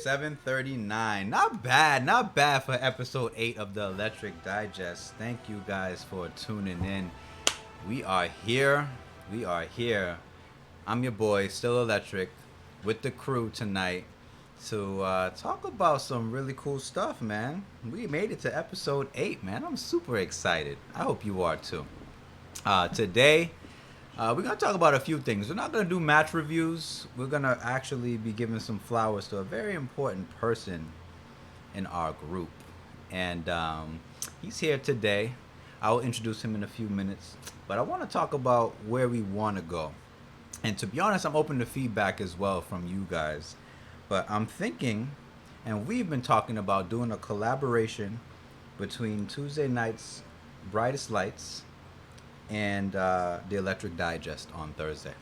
7:39. Not bad for episode 8 of the Electric Digest. Thank you guys for tuning in. We are here. I'm your boy, Still Electric, with the crew tonight to talk about some really cool stuff, man. We made it to episode 8, man. I'm super excited. I hope you are too. Today, we're going to talk about a few things. We're not going to do match reviews. We're going to actually be giving some flowers to a very important person in our group. And he's here today. I'll introduce him in a few minutes. But I want to talk about where we want to go. And to be honest, I'm open to feedback as well from you guys. But I'm thinking, and we've been talking about doing a collaboration between Tuesday night's Brightest Lights and the Electric Digest on Thursday.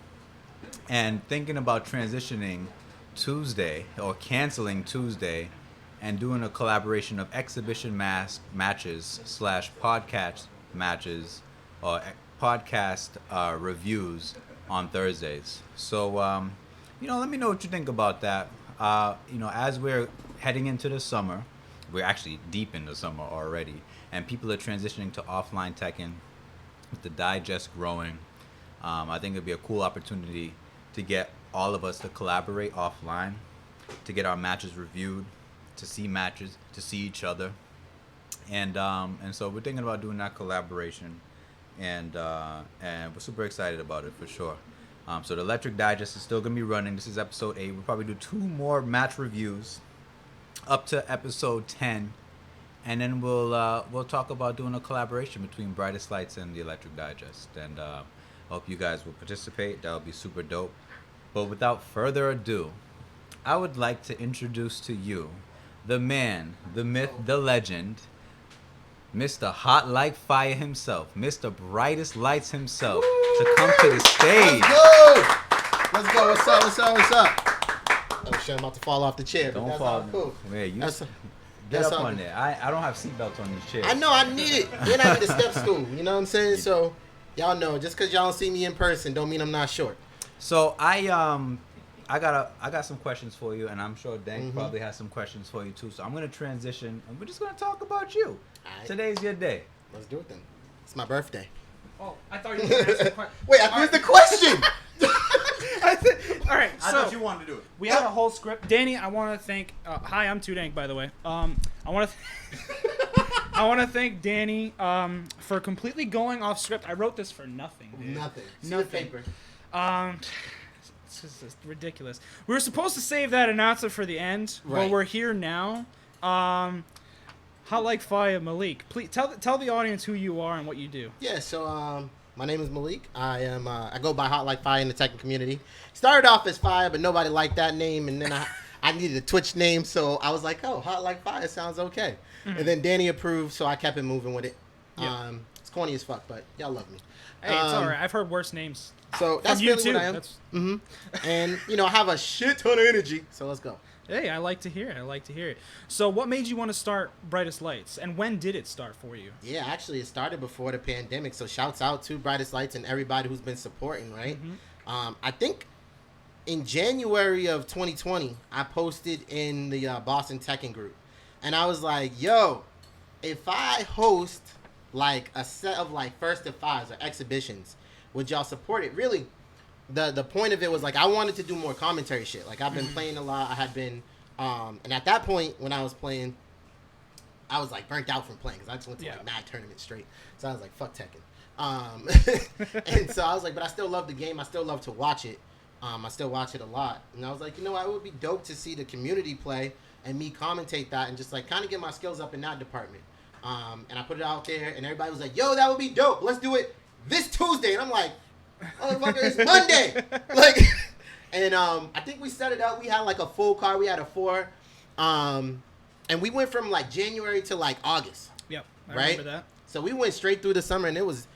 And thinking about transitioning Tuesday or canceling Tuesday and doing a collaboration of exhibition matches / podcast matches or podcast reviews on Thursdays. So, let me know what you think about that. As we're heading into the summer, we're actually deep in the summer already, and people are transitioning to offline Tekken. With the digest growing, I think it'd be a cool opportunity to get all of us to collaborate offline, to get our matches reviewed, to see matches, to see each other, and so we're thinking about doing that collaboration, and we're super excited about it for sure. So the Electric Digest is still gonna be running. This is episode 8. We'll probably do 2 more match reviews up to episode 10. And then we'll talk about doing a collaboration between Brightest Lights and the Electric Digest. And I hope you guys will participate. That would be super dope. But without further ado, I would like to introduce to you the man, the myth, the legend, Mr. HotLikeFiya himself, Mr. Brightest Lights himself, to come to the stage. Let's go. What's up? Oh shit, I'm about to fall off the chair. Don't fall. Cool. Yeah, Get up on there. I don't have seatbelts on these chairs. I know, I need it. And I need a step stool. You know what I'm saying? So, y'all know, just because y'all don't see me in person don't mean I'm not short. So, I got some questions for you, and I'm sure Dank probably has some questions for you, too. So, I'm going to transition, and we're just going to talk about you. Right. Today's your day. Let's do it, then. It's my birthday. Oh, I thought you were going to ask the question. Wait, I missed the question! All right, so I thought you wanted to do it. We had a whole script. Danny, I want to thank. Hi, I'm Too Dank, by the way. I want to thank Danny for completely going off script. I wrote this for nothing. Dude. Nothing. Nothing. Paper. It's just ridiculous. We were supposed to save that announcement for the end, right. But we're here now. HotLikeFiya, Malik. Please tell the audience who you are and what you do. Yeah. So my name is Malik. I go by HotLikeFiya in the Tekken community. Started off as Fire, but nobody liked that name, and then I needed a Twitch name, so I was like, oh, HotLikeFiya sounds okay. Mm-hmm. And then Danny approved, so I kept it moving with it. Yeah. It's corny as fuck, but y'all love me. Hey, it's all right. I've heard worse names. So that's you really too. what I am. And I have a shit ton of energy. So let's go. Hey, I like to hear it. So what made you want to start Brightest Lights, and when did it start for you? Yeah, actually, it started before the pandemic. So shouts out to Brightest Lights and everybody who's been supporting, right? Mm-hmm. I think in January of 2020, I posted in the BostonTekken group. And I was like, yo, if I host like a set of like first to fives or exhibitions, would y'all support it? Really, the point of it was like I wanted to do more commentary shit. Like I've been playing a lot. I had been, and at that point when I was playing, I was like burnt out from playing because I just went to like mad tournaments straight. So I was like, fuck Tekken. And so I was like, but I still love the game. I still love to watch it. I still watch it a lot. And I was like, what, it would be dope to see the community play and me commentate that and just like kind of get my skills up in that department. And I put it out there and everybody was like, yo, that would be dope. Let's do it this Tuesday. And I'm like, motherfucker, it's Monday. And I think we set it up. We had like a full card. We had a 4. And we went from like January to like August. Yep. I remember that. So we went straight through the summer and it was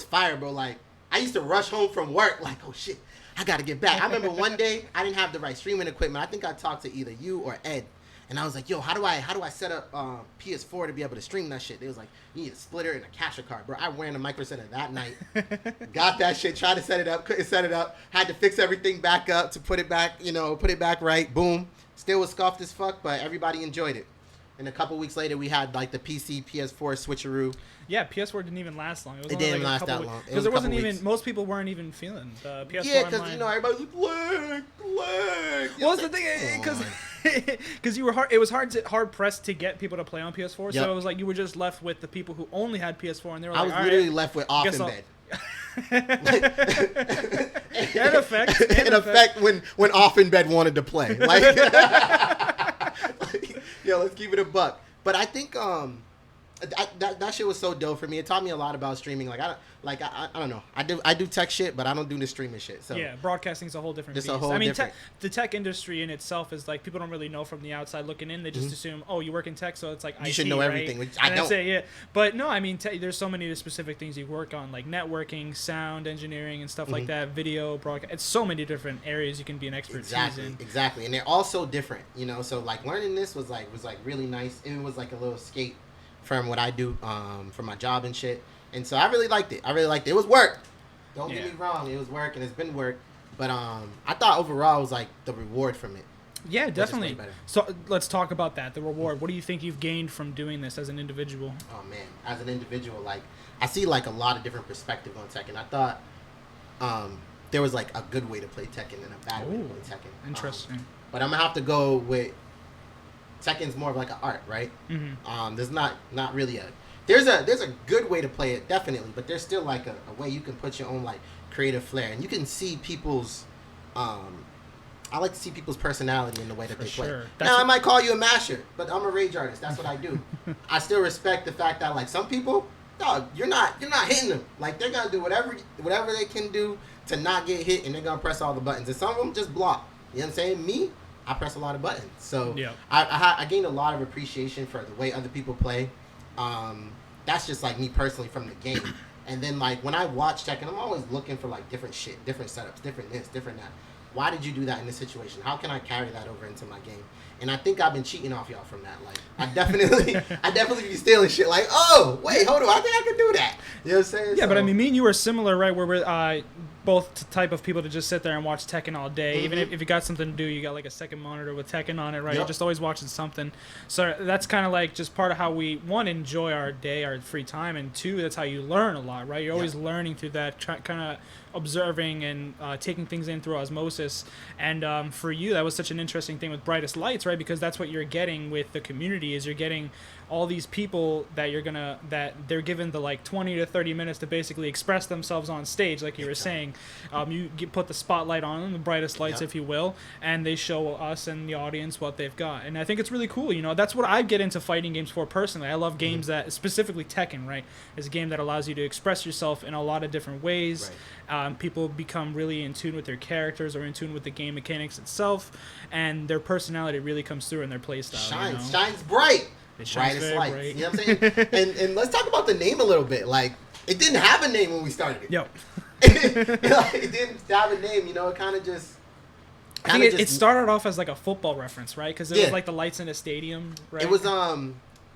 fire, bro. Like I used to rush home from work like, oh shit, I got to get back. I remember one day I didn't have the right streaming equipment. I think I talked to either you or Ed. And I was like, yo, how do I set up PS4 to be able to stream that shit? They was like, you need a splitter and a capture card, bro. I ran to Micro Center that night, got that shit, tried to set it up, couldn't set it up, had to fix everything back up to put it back, put it back right. Boom, still was scuffed as fuck, but everybody enjoyed it. And a couple weeks later, we had like the PC, PS4 switcheroo. Yeah, PS4 didn't even last long. It didn't last that long. Because there wasn't even, most people weren't even feeling the PS4 Yeah, because online. everybody was like, lag. Well, that's the thing, because it was hard pressed to get people to play on PS4. Yep. So it was like you were just left with the people who only had PS4, and they were like, I was literally left with off in bed. In effect, when off in bed wanted to play, like, yo, let's keep it a buck. But I think that shit was so dope for me. It taught me a lot about streaming. I don't know. I do tech shit, but I don't do the streaming shit. So yeah, broadcasting is a whole different beast. The tech industry in itself is like people don't really know from the outside looking in. They just assume, oh, you work in tech, so it's like you should know everything. Right? Which I don't. Yeah, but no, I mean, there's so many specific things you work on, like networking, sound engineering, and stuff like that. Video, broadcast. It's so many different areas you can be an expert in. Exactly, and they're all so different. So like learning this was really nice. It was like a little escape from what I do for my job and shit. And so I really liked it. It was work. Don't get me wrong. It was work, and it's been work. But I thought overall it was like the reward from it. Yeah, definitely. So let's talk about that. The reward. What do you think you've gained from doing this as an individual? Oh man, as an individual, like I see like a lot of different perspectives on Tekken. I thought there was like a good way to play Tekken and a bad way to play Tekken. Interesting. But I'm gonna have to go with Tekken's more of like an art, right? Mm-hmm. There's not really there's a good way to play it, definitely, but there's still like a way you can put your own like creative flair, and you can see people's I like to see people's personality in the way that they play. Now I might call you a masher, but I'm a rage artist. That's what I do. I still respect the fact that like some people, dog, you're not hitting them. Like they're gonna do whatever they can do to not get hit, and they're gonna press all the buttons. And some of them just block. You know what I'm saying? Me, I press a lot of buttons. So I gained a lot of appreciation for the way other people play. That's just like me personally from the game. And then like when I watch Tekken, I'm always looking for like different shit, different setups, different this, different that. Why did you do that in this situation? How can I carry that over into my game? And I think I've been cheating off y'all from that. Like I definitely be stealing shit. Like, oh wait, hold on, I think I could do that. You know what I'm saying? Yeah, but I mean, me and you are similar, right? Where we're both the type of people to just sit there and watch Tekken all day. Even if you got something to do, you got like a second monitor with Tekken on it, right? You're just always watching something. So that's kind of like just part of how we, one, enjoy our day, our free time, and two, that's how you learn a lot, right? You're always learning through that, kind of observing and taking things in through osmosis. And for you, that was such an interesting thing with Brightest Lights, right? Because that's what you're getting with the community, is you're getting all these people that they're given the like 20 to 30 minutes to basically express themselves on stage, like you were saying. You put the spotlight on them, the brightest lights, if you will, and they show us and the audience what they've got. And I think it's really cool. That's what I get into fighting games for personally. I love games that, specifically Tekken, right, is a game that allows you to express yourself in a lot of different ways. Right. People become really in tune with their characters or in tune with the game mechanics itself, and their personality really comes through in their playstyle. Shines bright. It shines Brightest very lights. bright. You know what I'm saying? and let's talk about the name a little bit. Like, it didn't have a name when we started it. Yo. It didn't have a name. It kind of just. I think it started off as like a football reference, right? Because it was like the lights in a stadium, right? It was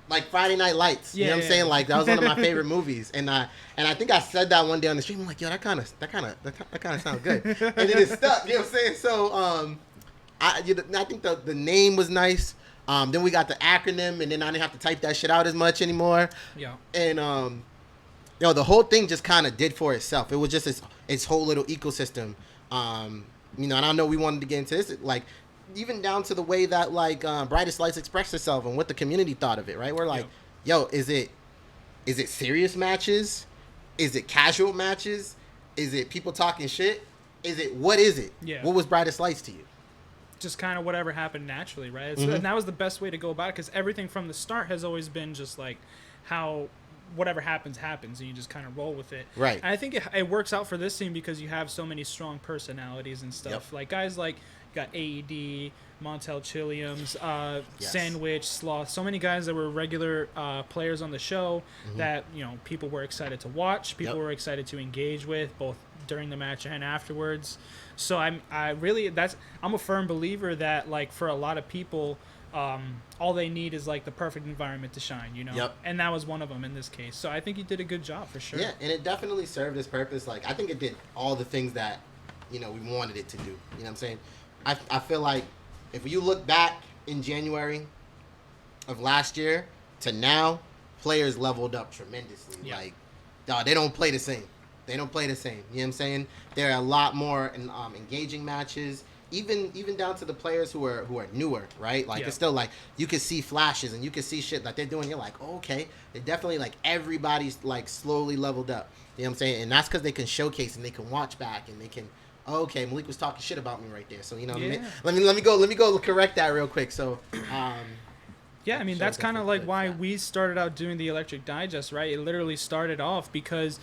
like Friday Night Lights. You know what I'm saying? Like that was one of my favorite movies, and I think I said that one day on the stream. I'm like, yo, that kind of sounds good, and then it stuck. You know what I'm saying? So I think the name was nice. Then we got the acronym, and then I didn't have to type that shit out as much anymore. Yeah. And the whole thing just kind of did for itself. It was just its whole little ecosystem. And I know we wanted to get into this, like even down to the way that like Brightest Lights expressed itself and what the community thought of it. Right? We're like, yo, is it serious matches? Is it casual matches? Is it people talking shit? What is it? Yeah. What was Brightest Lights to you? Just kind of whatever happened naturally, right? And that was the best way to go about it, because everything from the start has always been just like how whatever happens, and you just kind of roll with it. Right. And I think it works out for this team because you have so many strong personalities and stuff. Yep. Like guys like, you got AED, Montel Chilliams, Sandwich, Sloth, so many guys that were regular players on the show that, people were excited to watch, people were excited to engage with, both during the match and afterwards. So I'm a firm believer that, like, for a lot of people, all they need is like the perfect environment to shine, you know. Yep. And that was one of them in this case. So I think you did a good job for sure. Yeah, and it definitely served its purpose. Like I think it did all the things that we wanted it to do. You know what I'm saying? I feel like if you look back in January of last year to now, players leveled up tremendously. Yeah. Like, dog, they don't play the same. They don't play the same. You know what I'm saying? There are a lot more engaging matches. Even down to the players who are newer, right? Like, it's still like you can see flashes and you can see shit that they're doing. You're like, oh, okay, they definitely like everybody's like slowly leveled up. You know what I'm saying? And that's because they can showcase and they can watch back and they can. Oh, okay, Malik was talking shit about me right there. So let me go correct that real quick. So. Yeah, I mean, that's kind of like why we started out doing the Electric Digest, right? It literally started off because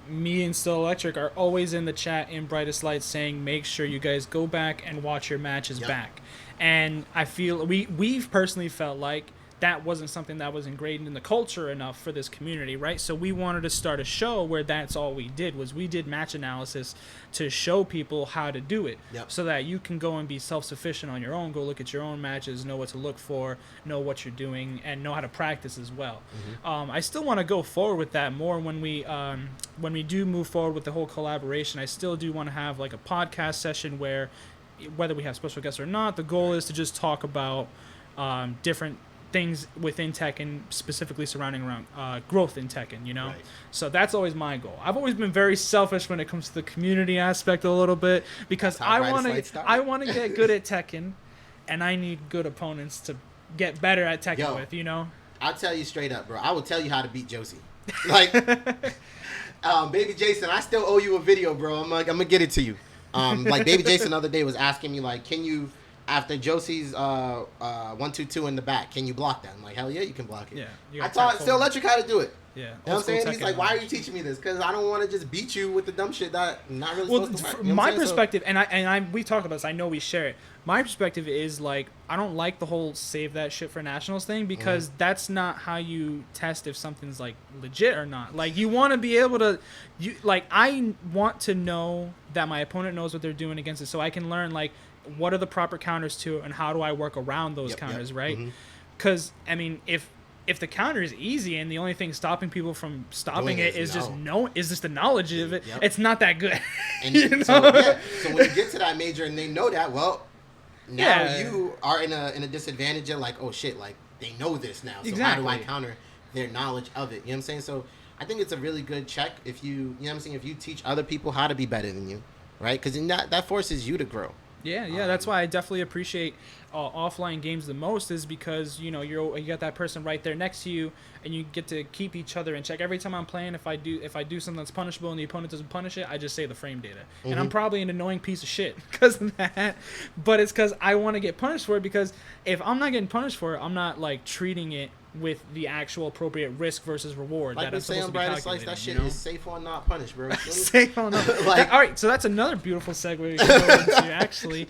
me and Still Electric are always in the chat in Brightest Lights saying, make sure you guys go back and watch your matches back. And I feel we've personally felt like that wasn't something that was ingrained in the culture enough for this community, right? So we wanted to start a show where that's all we did was we did match analysis to show people how to do it so that you can go and be self-sufficient on your own, go look at your own matches, know what to look for, know what you're doing, and know how to practice as well. I still want to go forward with that more when we do move forward with the whole collaboration. I still do want to have like a podcast session where, whether we have special guests or not, the goal is to just talk about different things within Tekken, specifically surrounding around growth in Tekken, you know? Right. So that's always my goal. I've always been very selfish when it comes to the community aspect a little bit because I want to get good at Tekken and I need good opponents to get better at Tekken with, you know? I'll tell you straight up, bro. I will tell you how to beat Josie. Like, Baby Jason, I still owe you a video, bro. I'm going to get it to you. Like, Baby Jason the other day was asking me, like, can you... After Josie's 1-2-2 in the back, can you block that? I'm like, hell yeah, you can block it. Yeah, I taught Still Electric how to do it. Yeah, you know what I'm saying? He's like, why are you teaching me this? Because I don't want to just beat you with the dumb shit that I'm not really supposed to work. You know my perspective, and we talked about this. I know we share it. My perspective is like I don't like the whole save that shit for nationals thing because that's not how you test if something's like legit or not. Like you want to be able to, I want to know that my opponent knows what they're doing against it, so I can learn like. What are the proper counters to it and how do I work around those counters, right? Because, I mean, if the counter is easy and the only thing stopping people from stopping it is just the knowledge of it, it's not that good. And you know? So when you get to that major and they know that, well, now you are in a disadvantage of like, oh shit, like they know this now. So how do I counter their knowledge of it? You know what I'm saying? So I think it's a really good check if you know what I'm saying, if you teach other people how to be better than you, right? Because that forces you to grow. Yeah, that's why I definitely appreciate offline games the most is because you got that person right there next to you and you get to keep each other in check. Every time I'm playing, if I do something that's punishable and the opponent doesn't punish it, I just say the frame data, and I'm probably an annoying piece of shit because of that. But it's because I want to get punished for it because if I'm not getting punished for it, I'm not like treating it with the actual appropriate risk versus reward like that I'm supposed to be calculating. Like that shit is safe on not punished, bro. Safe on not. Like, all right, so that's another beautiful segue we can go into actually.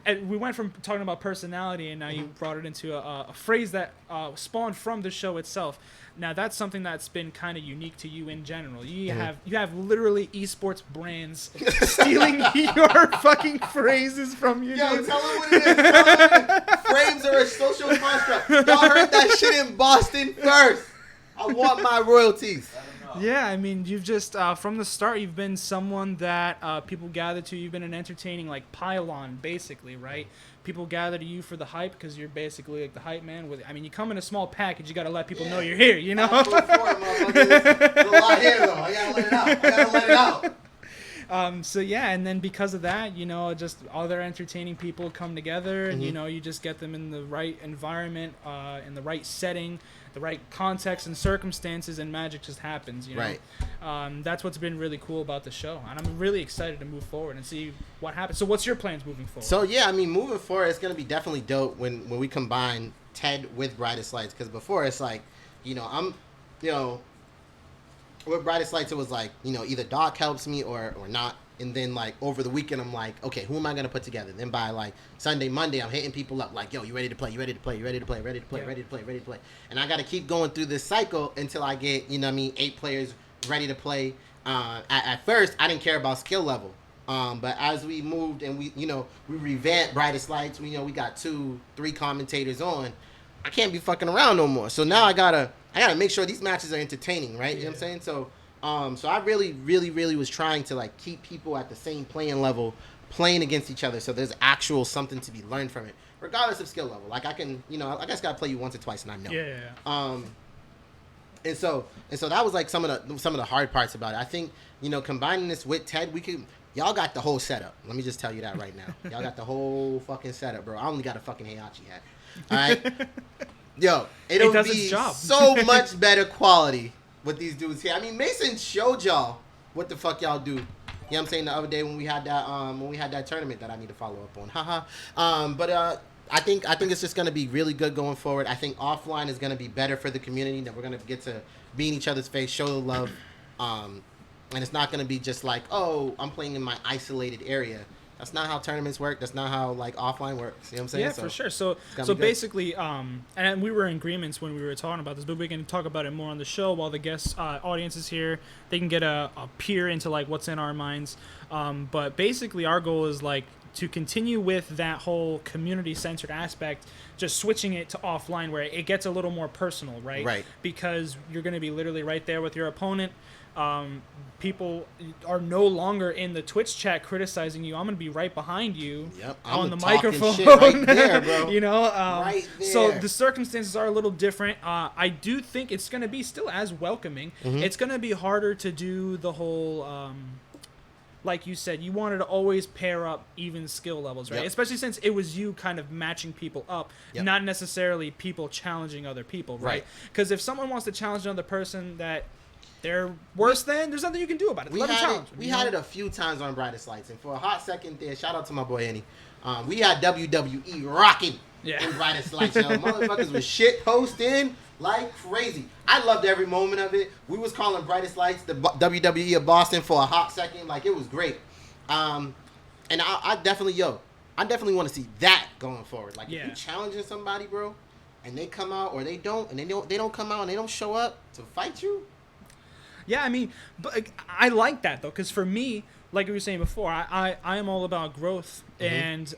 And we went from talking about personality, and now you brought it into a phrase that spawned from the show itself. Now that's something that's been kind of unique to you in general. You have literally esports brands stealing your fucking phrases from you. Yo, tell them what it is. Frames are a social construct. Y'all heard that shit in Boston first. I want my royalties. Yeah, I mean, you've just, from the start, you've been someone that people gather to. You've been an entertaining, like, pylon, basically, right? People gather to you for the hype because you're basically, like, the hype man. You come in a small package. You got to let people know you're here, you know? There's a lot here, though. I got to let it out. So, yeah, and then because of that, just other entertaining people come together, and, you just get them in the right environment, in the right setting, the right context and circumstances, and magic just happens, Right. That's what's been really cool about the show, and I'm really excited to move forward and see what happens. So what's your plans moving forward? So, yeah, moving forward, it's going to be definitely dope when we combine Ted with Brightest Lights, because before it's like, with Brightest Lights, it was like, either Doc helps me or not. And then, like, over the weekend, I'm like, okay, who am I going to put together? Then by, like, Sunday, Monday, I'm hitting people up like, yo, you ready to play? You ready to play? You ready to play? Ready to play? Ready to play? Ready to play? And I got to keep going through this cycle until I get, 8 players ready to play. At first, I didn't care about skill level. But as we moved and we revamped Brightest Lights, we got 2-3 commentators on. I can't be fucking around no more. So now I gotta make sure these matches are entertaining, right? You know what I'm saying? So so I really was trying to like keep people at the same playing level, playing against each other. So there's actual something to be learned from it, regardless of skill level. Like I can, I guess gotta play you once or twice and I know. Yeah. And so that was like some of the hard parts about it. I think combining this with Ted, y'all got the whole setup. Let me just tell you that right now. Y'all got the whole fucking setup, bro. I only got a fucking Heihachi hat. All right, yo, it'll be so much better quality with these dudes here. I mean, Mason showed y'all what the fuck y'all do. You know what I'm saying? The other day when we had that tournament that I need to follow up on. Haha. But I think it's just gonna be really good going forward. I think offline is gonna be better for the community. That we're gonna get to be in each other's face, show the love, and it's not gonna be just like, oh, I'm playing in my isolated area. That's not how tournaments work. That's not how like offline works. You know what I'm saying? Yeah, for sure. So basically, and we were in agreements when we were talking about this, but we can talk about it more on the show while the guest audience is here. They can get a peer into like what's in our minds. But basically, our goal is like to continue with that whole community-centered aspect, just switching it to offline where it gets a little more personal, right? Right. Because you're going to be literally right there with your opponent. People are no longer in the Twitch chat criticizing you. I'm going to be right behind you on the microphone. Shit right there, bro. Right there. So the circumstances are a little different. I do think it's going to be still as welcoming. Mm-hmm. It's going to be harder to do the whole... like you said, you wanted to always pair up even skill levels, right? Yep. Especially since it was you kind of matching people up, not necessarily people challenging other people, right? Because if someone wants to challenge another person that they're worse than, there's nothing you can do about it. We had it a few times on Brightest Lights, and for a hot second there, shout out to my boy Annie. We had WWE rocking in Brightest Lights, yo. Motherfuckers was shit posting like crazy. I loved every moment of it. We was calling Brightest Lights the WWE of Boston for a hot second. Like, it was great. And I definitely want to see that going forward. Like, if you challenging somebody, bro, and they come out or they don't come out and they don't show up to fight you. Yeah, I mean, but I like that though, because for me, like we were saying before, I am all about growth, and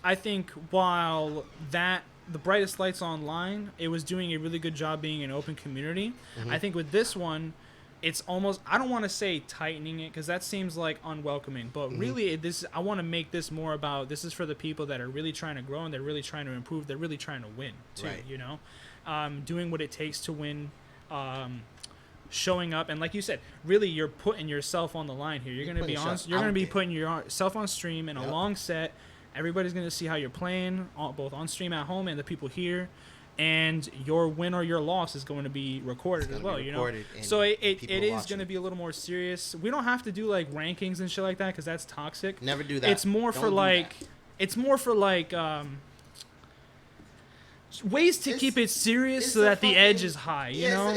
I think while the Brightest Lights Online, it was doing a really good job being an open community. I think with this one, it's almost, I don't want to say tightening it because that seems like unwelcoming, but really I want to make this more about, this is for the people that are really trying to grow and they're really trying to improve, they're really trying to win too, doing what it takes to win, showing up, and like you said, really you're putting yourself on the line here. You're going to be putting yourself on stream in a long set. Everybody's going to see how you're playing, both on stream at home and the people here. And your win or your loss is going to be recorded as well, So it is going to be a little more serious. We don't have to do like rankings and shit like that because that's toxic. Never do that. It's more for like ways to keep it serious so that the edge is high. You know,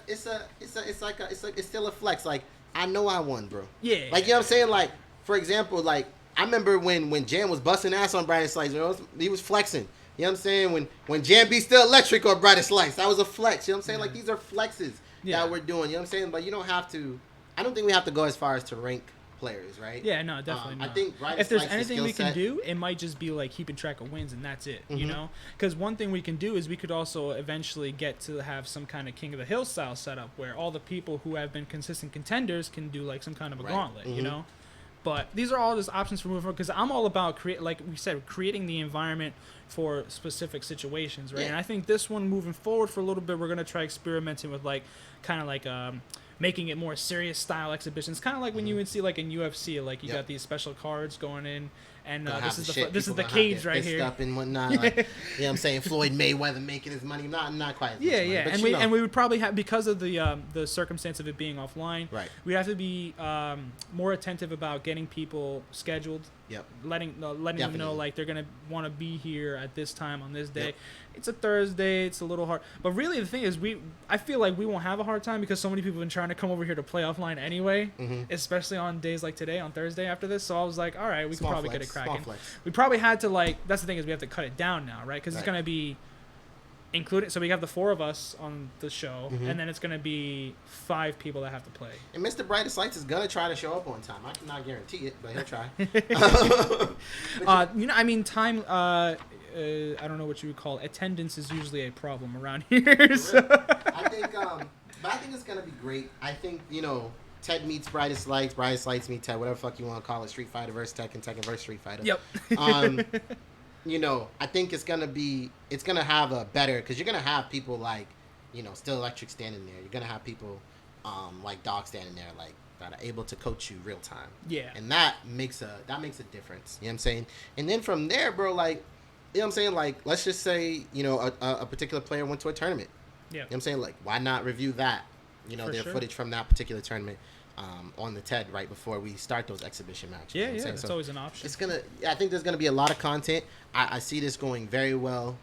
it's still a flex. Like, I know I won, bro. Yeah. Like, you know what I'm saying? Like, for example, like I remember when Jam was busting ass on Brightest Lights, he was flexing. You know what I'm saying? When Jam B still electric or Brightest Lights, that was a flex. You know what I'm saying? Like, these are flexes that we're doing. You know what I'm saying? But you don't have to. I don't think we have to go as far as to rank players, right? Yeah, no, definitely not. I think if there's anything we can do, it might just be like keeping track of wins, and that's it. You know, because one thing we can do is we could also eventually get to have some kind of King of the Hill style setup where all the people who have been consistent contenders can do like some kind of a gauntlet. You know. But these are all just options for moving forward because I'm all about like we said, creating the environment for specific situations, right? And I think this one moving forward for a little bit, we're gonna try experimenting with like kind of like making it more serious style exhibitions, kind of like when you would see like in UFC, like you got these special cards going in, and this is the cage right here. Up and whatnot, like, you know what I'm saying? Floyd Mayweather making his money, not quite. As much money, and we would probably have, because of the circumstance of it being offline, we have to be more attentive about getting people scheduled. Letting them know like they're gonna want to be here at this time on this day. It's a Thursday. It's a little hard, but really the thing is, I feel like we won't have a hard time because so many people have been trying to come over here to play offline anyway, especially on days like today, on Thursday after this. So I was like, all right, we can probably get it cracking. We probably had to, like, that's the thing is we have to cut it down now, right? Because it's gonna be including, so we have the 4 of us on the show, Mhm. and then it's going to be 5 people that have to play. And Mr. Brightest Lights is gonna try to show up on time. I cannot guarantee it, but he'll try. I mean, time. I don't know what you would call it. Attendance is usually a problem around here. So. I think, but I think it's gonna be great. I think Ted meets Brightest Lights, Brightest Lights meet Ted, whatever the fuck you want to call it. Street Fighter versus Tekken, Tekken versus Street Fighter. Yep. I think it's gonna have a better, because you're gonna have people like, Still Electric standing there. You're gonna have people, like Dog standing there, like that are able to coach you real time. Yeah. And that makes a difference. You know what I'm saying? And then from there, bro, like, you know what I'm saying? Like, let's just say, a particular player went to a tournament. Yeah. You know what I'm saying? Like, why not review that? For Their sure. footage from that particular tournament on the TED right before we start those exhibition matches. Yeah, you know what I'm saying? it's So always an option. I think there's gonna be a lot of content. I see this going very well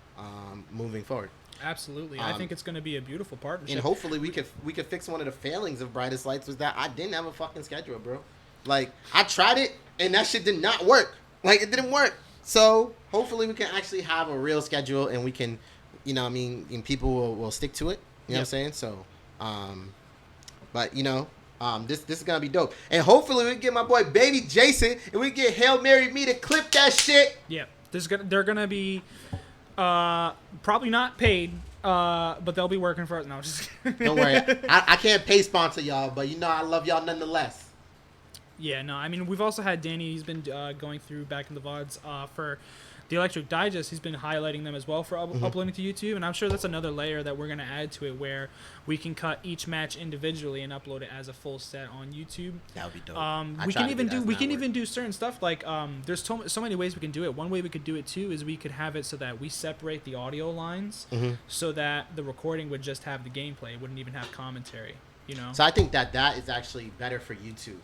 moving forward. Absolutely. I think it's going to be a beautiful partnership. And hopefully we could fix one of the failings of Brightest Lights was that I didn't have a fucking schedule, bro. Like, I tried it and that shit did not work. Like, it didn't work. So hopefully we can actually have a real schedule and we can, and people will stick to it. You know what I'm saying? So, but this is gonna be dope. And hopefully we get my boy Baby Jason and we get Hail Mary me to clip that shit. Yeah. They're going to be probably not paid, but they'll be working for us. No, just kidding. Don't worry. I can't pay sponsor y'all, but I love y'all nonetheless. Yeah, no, I mean, we've also had Danny. He's been going through back in the VODs for the Electric Digest. He's been highlighting them as well for uploading to YouTube, and I'm sure that's another layer that we're going to add to it where we can cut each match individually and upload it as a full set on YouTube. That would be dope. We can even do certain stuff like there's so many ways we can do it. One way we could do it too is we could have it so that we separate the audio lines so that the recording would just have the gameplay. It wouldn't even have commentary, So I think that is actually better for YouTube.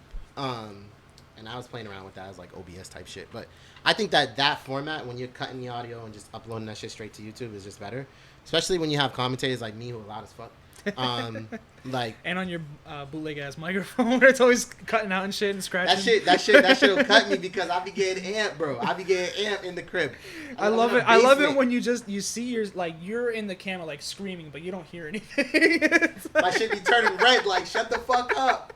And I was playing around with that as like OBS type shit, but I think that format, when you're cutting the audio and just uploading that shit straight to YouTube, is just better, especially when you have commentators like me who are loud as fuck. And on your bootleg ass microphone where it's always cutting out and shit and scratching. That shit will cut me because I be getting amped, bro. I be getting amped in the crib. I love it. I love it when you see you're in the camera like screaming, but you don't hear anything. My shit be turning red. Like, shut the fuck up.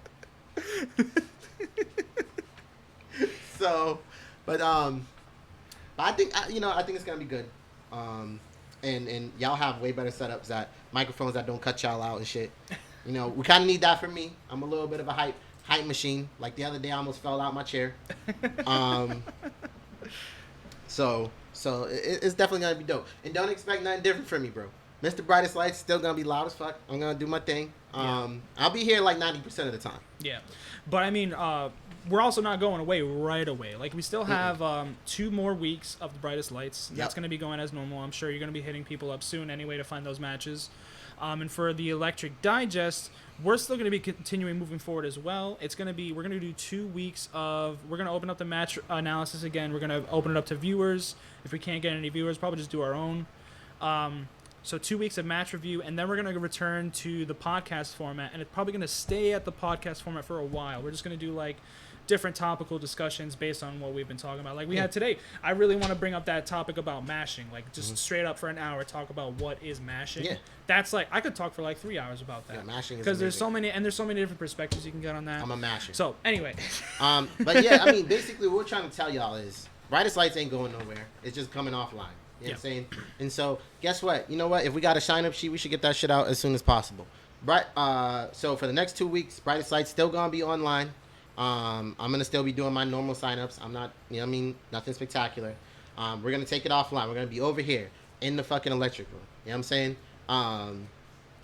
So, but I think I think it's gonna be good. And y'all have way better setups, that microphones that don't cut y'all out and shit. We kind of need that for me. I'm a little bit of a hype machine. Like the other day, I almost fell out my chair. So it's definitely gonna be dope. And don't expect nothing different from me, bro. Mr. Brightest Lights still gonna be loud as fuck. I'm gonna do my thing. I'll be here like 90% of the time. Yeah, but I mean, we're also not going away right away. Like, we still have 2 more weeks of the Brightest Lights. Yep. That's going to be going as normal. I'm sure you're going to be hitting people up soon anyway to find those matches. And for the Electric Digest, we're still going to be continuing moving forward as well. We're going to do 2 weeks we're going to open up the match analysis again. We're going to open it up to viewers. If we can't get any viewers, probably just do our own. So 2 weeks of match review, and then we're going to return to the podcast format, and it's probably going to stay at the podcast format for a while. We're just going to do like different topical discussions based on what we've been talking about. Like we had today, I really want to bring up that topic about mashing, like just straight up for an hour talk about what is mashing. Yeah. That's like, I could talk for like 3 hours about that. Yeah, mashing is because there's so many different perspectives you can get on that. I'm a masher. So anyway, but yeah, I mean, basically what we're trying to tell y'all is Brightest Lights ain't going nowhere. It's just coming offline. You know what I'm saying? And so guess what? You know what? If we got a sign up sheet, we should get that shit out as soon as possible. So for the next 2 weeks, Brightest Lights still gonna be online. I'm gonna still be doing my normal signups. I'm not, nothing spectacular. We're gonna take it offline. We're gonna be over here in the fucking electric room. You know what I'm saying?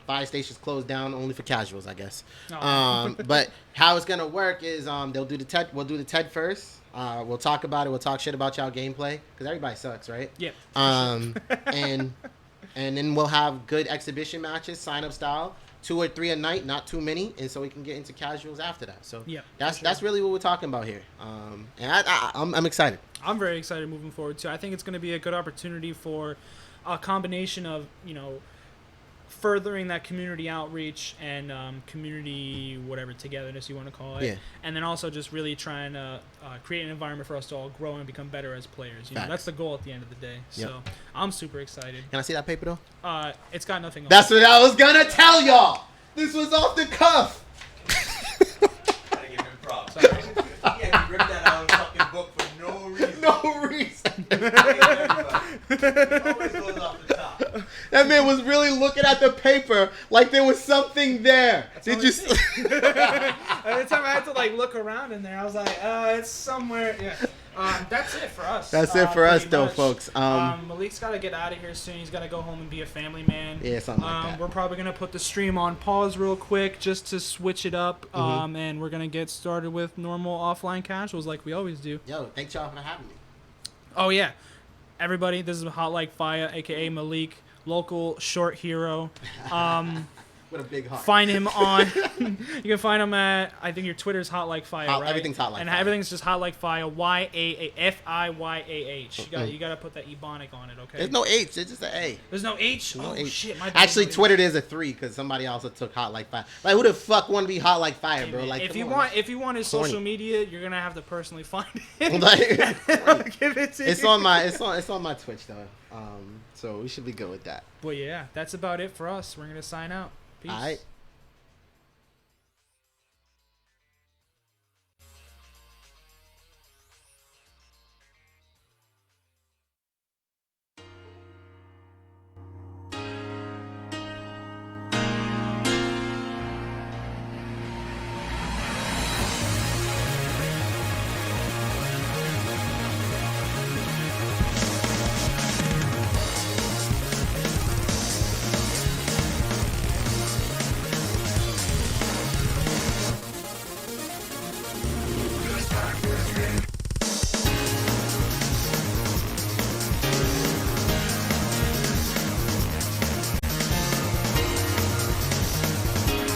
Fire stations closed down only for casuals, I guess. Oh. But how it's gonna work is they'll do the TED. We'll do the TED first. We'll talk about it. We'll talk shit about y'all gameplay because everybody sucks, right? Yeah. And then we'll have good exhibition matches, sign up style. 2 or 3 a night, not too many, and so we can get into casuals after that. So that's really what we're talking about here. And I'm excited. I'm very excited moving forward too. I think it's going to be a good opportunity for a combination of furthering that community outreach and community whatever togetherness you want to call it. Yeah. And then also just really trying to create an environment for us to all grow and become better as players. You know, Facts. that's the goal at the end of the day. So I'm super excited. Can I see that paper though? It's got nothing on That's it. what I was gonna tell y'all. This was off the cuff. Gotta give him props. He had to rip that out of the fucking book for no reason. No reason. Always goes off the top. That man was really looking at the paper like there was something there. Did you? Every time I had to like look around in there, I was like, it's somewhere. Yeah. That's it for us. That's it for us, pretty though, much. folks. Malik's got to get out of here soon. He's got to go home and be a family man. Yeah, something like that. We're probably gonna put the stream on pause real quick just to switch it up. And we're gonna get started with normal offline casuals like we always do. Yo, thanks y'all for having me. Oh yeah, everybody. This is HotLikeFiya, aka Malik, local short hero. With a big heart. Find him on. You can find him at, I think your Twitter's HotLikeFiya, right? Everything's HotLikeFiya. And everything's just HotLikeFiya, Fiyah. You gotta put that Ebonic on it, okay? There's no H. It's just an A. There's no H. No Oh H. shit! My bad. Actually, No H. Twitter there's a 3 because somebody also took HotLikeFiya. Like, who the fuck want to be HotLikeFiya, bro? Like, if come you on, want, man. if you want his Corny. social media, you're gonna have to personally find it. Like, Give it to it's you. on my Twitch though. So we should be good with that. Well, yeah, that's about it for us. We're gonna sign out. Peace. All right.